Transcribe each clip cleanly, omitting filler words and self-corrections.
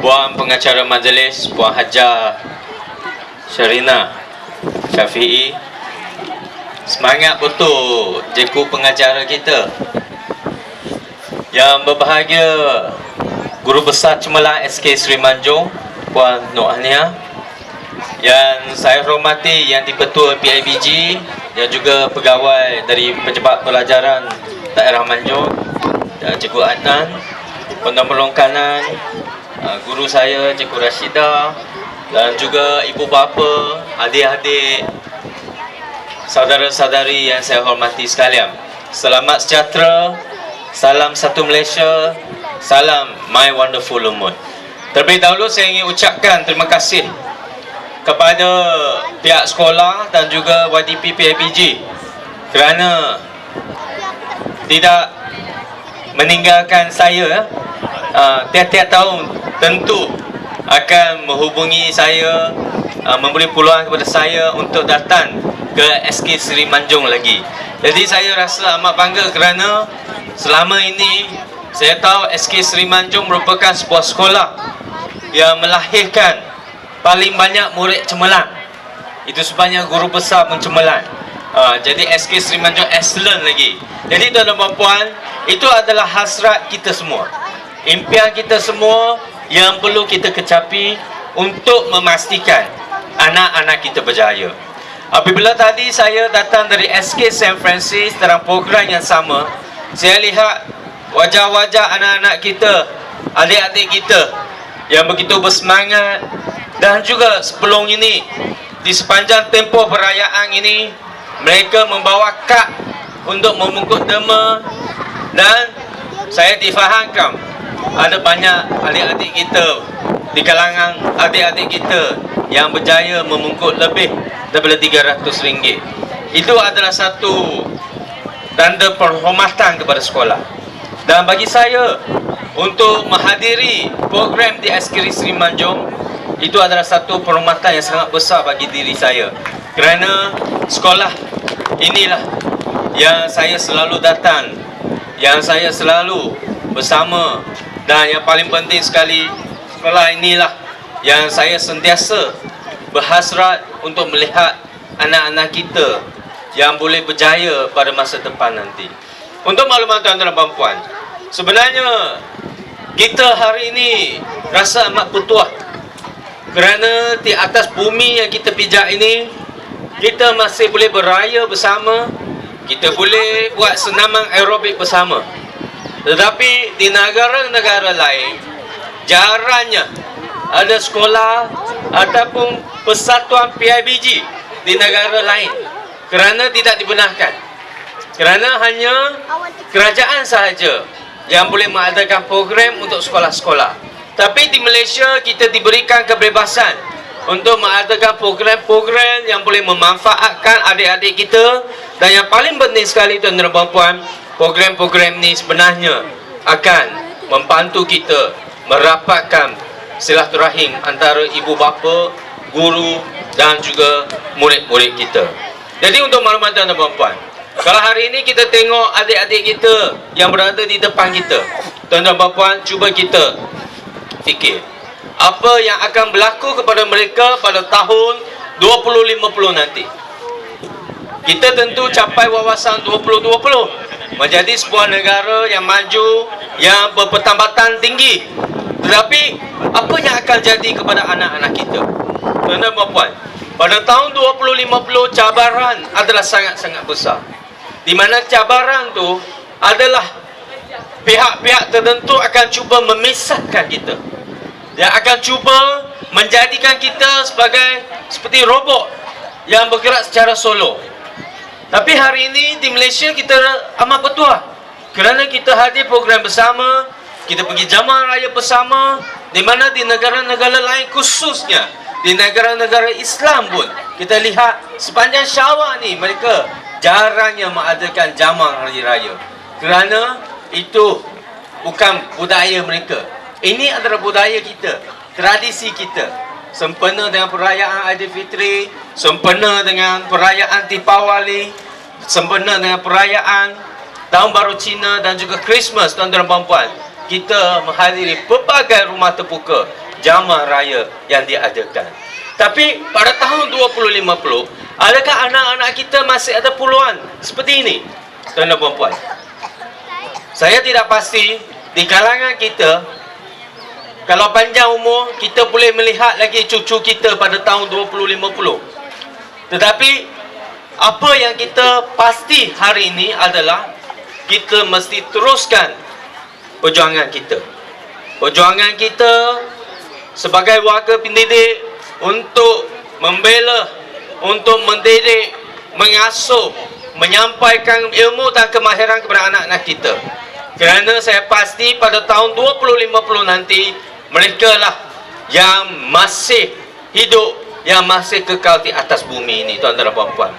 Puan pengacara majlis, Puan Hajar Syarina Syafi'i. Semangat betul jeku pengacara kita. Yang berbahagia Guru Besar Cemerlang SK Seri Manjung, Puan Nur Ahnia. Yang saya hormati Yang di-Ketua PIBG dan juga pegawai dari Pejabat Pelajaran Daerah Manjung, dan Cikgu Adnan, penolong kanan, guru saya Cikgu Rashidah, dan juga ibu bapa, adik-adik, saudara-saudari yang saya hormati sekalian. Selamat sejahtera, salam satu Malaysia, salam My Wonderful Lumut. Terlebih dahulu saya ingin ucapkan terima kasih kepada pihak sekolah dan juga YDP PIBG kerana tidak meninggalkan saya. Tiap-tiap tahun tentu akan menghubungi saya, memberi peluang kepada saya untuk datang ke SK Seri Manjung lagi. Jadi saya rasa amat bangga kerana selama ini saya tahu SK Seri Manjung merupakan sebuah sekolah yang melahirkan paling banyak murid cemerlang. Itu sebabnya guru besar pun cemerlang. Jadi SK Seri Manjung excellent lagi. Jadi tuan-tuan dan puan, itu adalah hasrat kita semua, impian kita semua yang perlu kita kecapi untuk memastikan anak-anak kita berjaya. Apabila tadi saya datang dari SK St. Francis dalam program yang sama, saya lihat wajah-wajah anak-anak kita, adik-adik kita yang begitu bersemangat. Dan juga sebelum ini, di sepanjang tempoh perayaan ini, mereka membawa kad untuk membungkus derma. Dan saya difahamkan ada banyak adik-adik kita di kalangan adik-adik kita yang berjaya membungkus lebih daripada RM300. Itu adalah satu tanda penghormatan kepada sekolah. Dan bagi saya, untuk menghadiri program di SK Seri Manjung, itu adalah satu penghormatan yang sangat besar bagi diri saya. Kerana sekolah inilah yang saya selalu datang, yang saya selalu bersama. Dan yang paling penting sekali, sekolah inilah yang saya sentiasa berhasrat untuk melihat anak-anak kita yang boleh berjaya pada masa depan nanti. Untuk makluman tuan-tuan dan puan, sebenarnya kita hari ini rasa amat bertuah kerana di atas bumi yang kita pijak ini, kita masih boleh beraya bersama, kita boleh buat senaman aerobik bersama. Tetapi di negara-negara lain, jarangnya ada sekolah ataupun persatuan PIBG di negara lain kerana tidak dibenarkan. Kerana hanya kerajaan sahaja yang boleh mengadakan program untuk sekolah-sekolah. Tapi di Malaysia kita diberikan kebebasan untuk mengadakan program-program yang boleh memanfaatkan adik-adik kita. Dan yang paling penting sekali tuan-tuan dan puan, program-program ni sebenarnya akan membantu kita merapatkan silaturahim antara ibu bapa, guru dan juga murid-murid kita. Jadi untuk maklumat tuan-tuan dan puan, kalau hari ini kita tengok adik-adik kita yang berada di depan kita, tuan-tuan dan puan, cuba kita fikir apa yang akan berlaku kepada mereka pada tahun 2050 nanti. Kita tentu capai wawasan 2020 menjadi sebuah negara yang maju, yang berpendapatan tinggi. Tetapi apa yang akan jadi kepada anak-anak kita? Tuan-tuan dan puan, pada tahun 2050 cabaran adalah sangat-sangat besar. Di mana cabaran tu adalah pihak-pihak tertentu akan cuba memisahkan kita. Dia akan cuba menjadikan kita seperti robot yang bergerak secara solo. Tapi hari ini di Malaysia kita amat bertuah kerana kita hadir program bersama, kita pergi jamaah raya bersama. Di mana di negara-negara lain, khususnya di negara-negara Islam pun, kita lihat sepanjang Syawal ni mereka jarangnya mengadakan jamaah hari raya kerana itu bukan budaya mereka. Ini adalah budaya kita, tradisi kita. Sempena dengan perayaan Aidilfitri, sempena dengan perayaan Deepawali, sempena dengan perayaan Tahun Baru Cina dan juga Christmas, tuan-tuan dan puan. kita menghadiri pelbagai rumah terbuka jamaah raya yang diadakan. Tapi pada tahun 2050, adakah anak-anak kita masih ada peluang seperti ini, tuan-tuan dan puan-puan? Saya tidak pasti di kalangan kita, kalau panjang umur, kita boleh melihat lagi cucu kita pada tahun 2050. Tetapi apa yang kita pasti hari ini adalah kita mesti teruskan perjuangan kita. Perjuangan kita sebagai warga pendidik untuk membela, untuk mendidik, mengasuh, menyampaikan ilmu dan kemahiran kepada anak-anak kita. Kerana saya pasti pada tahun 2050 nanti, mereka lah yang masih hidup, yang masih kekal di atas bumi ini, tuan-tuan dan puan-puan.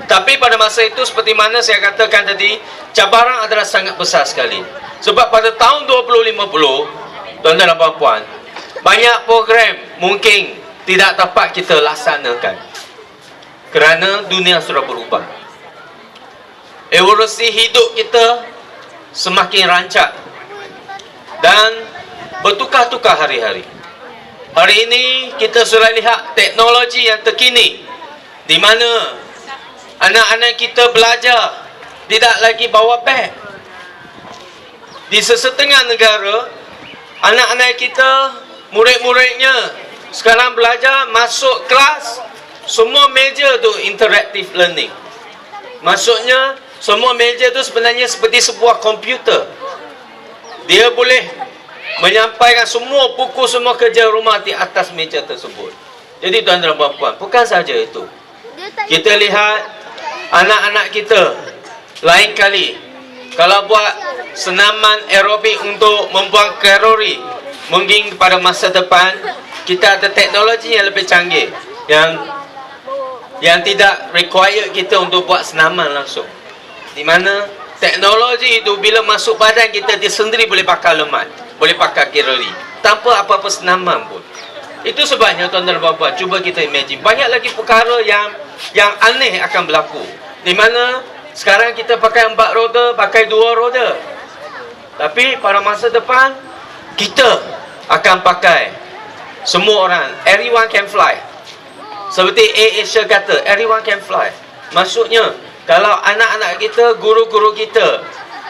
Tapi pada masa itu, seperti mana saya katakan tadi, cabaran adalah sangat besar sekali. Sebab pada tahun 2050, tuan-tuan dan puan-puan, banyak program mungkin tidak dapat kita laksanakan kerana dunia sudah berubah. Evolusi hidup kita semakin rancak dan bertukar-tukar hari-hari. Hari ini kita sudah lihat teknologi yang terkini, di mana anak-anak kita belajar tidak lagi bawa beg. Di sesetengah negara, anak-anak kita, murid-muridnya sekarang belajar masuk kelas, semua meja tu interactive learning. Maksudnya semua meja tu sebenarnya seperti sebuah komputer. Dia boleh menyampaikan semua buku, semua kerja rumah di atas meja tersebut. Jadi tuan-tuan dan puan-puan, bukan saja itu. Kita lihat anak-anak kita lain kali kalau buat senaman aerobik untuk membuang kalori, mungkin pada masa depan kita ada teknologi yang lebih canggih yang tidak require kita untuk buat senaman langsung, di mana teknologi itu bila masuk badan kita, dia sendiri boleh bakar lemak, boleh bakar kalori tanpa apa-apa senaman pun. Itu sebabnya tuan-tuan dan puan-puan, cuba kita imagine banyak lagi perkara yang aneh akan berlaku, di mana sekarang kita pakai 4 roda, pakai 2 roda, tapi pada masa depan kita akan pakai semua orang, everyone can fly. Seperti Asia kata, everyone can fly. Maksudnya, kalau anak-anak kita, guru-guru kita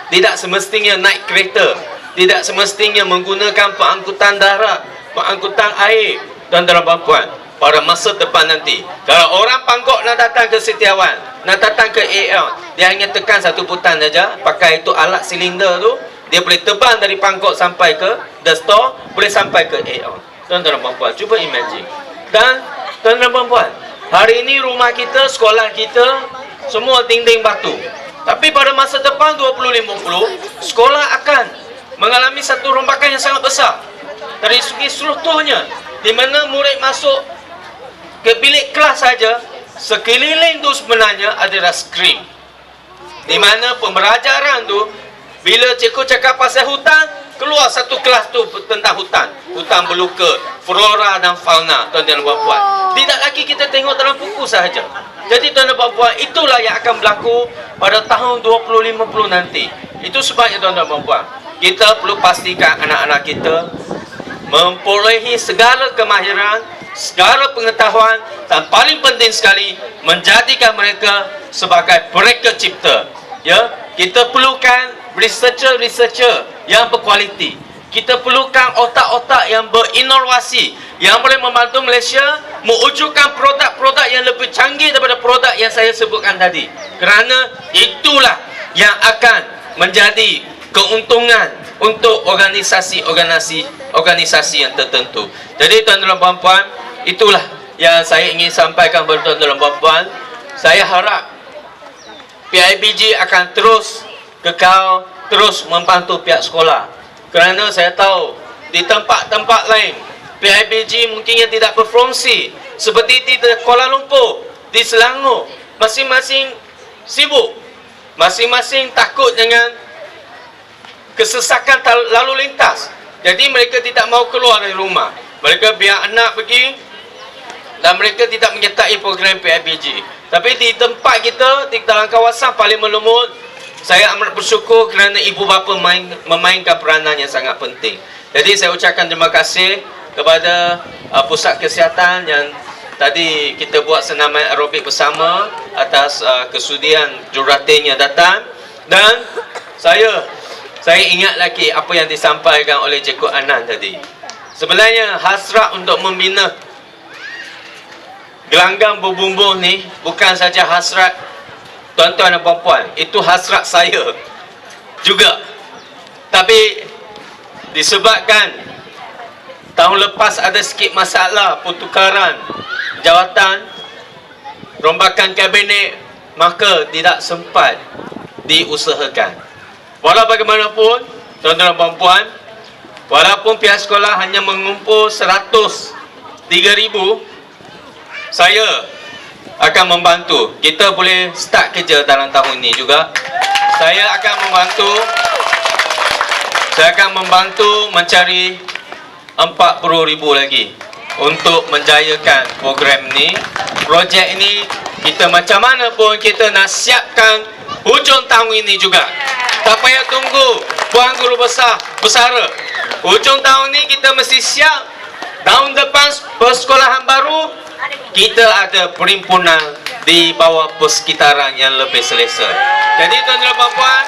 tidak semestinya naik kereta, tidak semestinya menggunakan pengangkutan darat, pengangkutan air, tuan-tuan dan puan-puan, pada masa depan nanti, kalau orang Bangkok nak datang ke Setiawan, nak datang ke AL, dia hanya tekan satu butang saja, pakai itu alat silinder tu, dia boleh terbang dari Bangkok sampai ke The Store, boleh sampai ke AL. Tuan-tuan dan puan-puan, cuba imagine. Dan tuan-tuan dan puan-puan, hari ini rumah kita, sekolah kita, semua dinding batu. Tapi pada masa depan 2050, sekolah akan mengalami satu rombakan yang sangat besar dari segi strukturnya, di mana murid masuk ke bilik kelas saja, sekeliling tu sebenarnya adalah skrin, di mana pembelajaran tu, bila cikgu cakap pasal hutan, keluar satu kelas tu tentang hutan, hutan belukar, flora dan fauna, tuan-tuan dan puan-puan. Tidak lagi kita tengok dalam buku sahaja. Jadi tuan-tuan dan puan-puan, itulah yang akan berlaku pada tahun 2050 nanti. Itu sebabnya tuan-tuan dan puan-puan, kita perlu pastikan anak-anak kita memperolehi segala kemahiran, segala pengetahuan, dan paling penting sekali menjadikan mereka sebagai mereka cipta. Ya, kita perlukan researcher yang berkualiti. Kita perlukan otak-otak yang berinovasi, yang boleh membantu Malaysia mewujudkan produk-produk yang lebih canggih daripada produk yang saya sebutkan tadi. Kerana itulah yang akan menjadi keuntungan untuk organisasi yang tertentu. Jadi tuan-tuan dan puan-puan, itulah yang saya ingin sampaikan kepada tuan-tuan dan puan-puan. Saya harap PIBG akan terus kekal, terus membantu pihak sekolah. Kerana saya tahu di tempat-tempat lain PIBG mungkinnya tidak berfungsi, seperti di Kuala Lumpur, di Selangor, masing-masing sibuk, masing-masing takut dengan kesesakan lalu lintas. Jadi mereka tidak mau keluar dari rumah, mereka biar anak pergi, dan mereka tidak menyertai program PIBG. Tapi di tempat kita, di dalam kawasan Parlimen Lumut, Saya amat bersyukur kerana ibu bapa memainkan peranan yang sangat penting. Jadi saya ucapkan terima kasih kepada pusat kesihatan yang tadi kita buat senaman aerobik bersama atas kesudian jurulatihnya datang. Dan saya ingat lagi apa yang disampaikan oleh Cikgu Anan tadi. Sebenarnya hasrat untuk membina gelanggang berbumbu ni bukan saja hasrat tuan-tuan dan puan-puan, itu hasrat saya juga. Tapi disebabkan tahun lepas ada sikit masalah pertukaran jawatan, rombakan kabinet, maka tidak sempat diusahakan. Walau bagaimanapun, tuan-tuan dan puan-puan, walaupun pihak sekolah hanya mengumpul 103,000, saya akan membantu. Kita boleh start kerja dalam tahun ini juga. Saya akan membantu mencari 40,000 lagi untuk menjayakan program ni. Projek ini kita macam mana pun kita nak siapkan hujung tahun ini juga. Tak payah tunggu puan guru bersara. Hujung tahun ni kita mesti siap. Tahun depan persekolahan baru kita ada perhimpunan di bawah persekitaran yang lebih selesa. Jadi tuan-tuan dan puan-puan,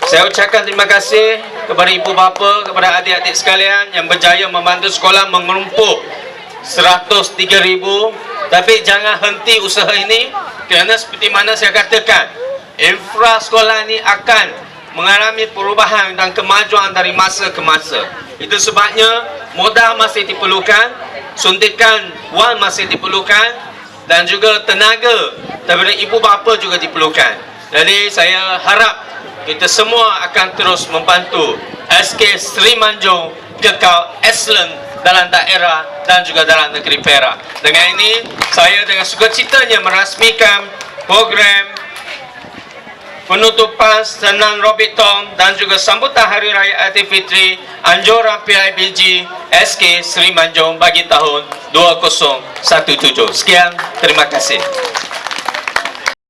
saya ucapkan terima kasih kepada ibu bapa, kepada adik-adik sekalian yang berjaya membantu sekolah mengumpul 103,000. Tapi jangan henti usaha ini, kerana seperti mana saya katakan, infra sekolah ini akan mengalami perubahan dan kemajuan dari masa ke masa. Itu sebabnya modal masih diperlukan, suntikan wang masih diperlukan, dan juga tenaga daripada ibu bapa juga diperlukan. Jadi saya harap kita semua akan terus membantu SK Seri Manjung kekal excellent dalam daerah dan juga dalam negeri Perak. Dengan ini, saya dengan sukacitanya merasmikan program penutupan Senang Robit Tom dan juga sambutan Hari Raya Aidilfitri Anjuran PIBG SK Seri Manjung bagi tahun 2017. Sekian, terima kasih.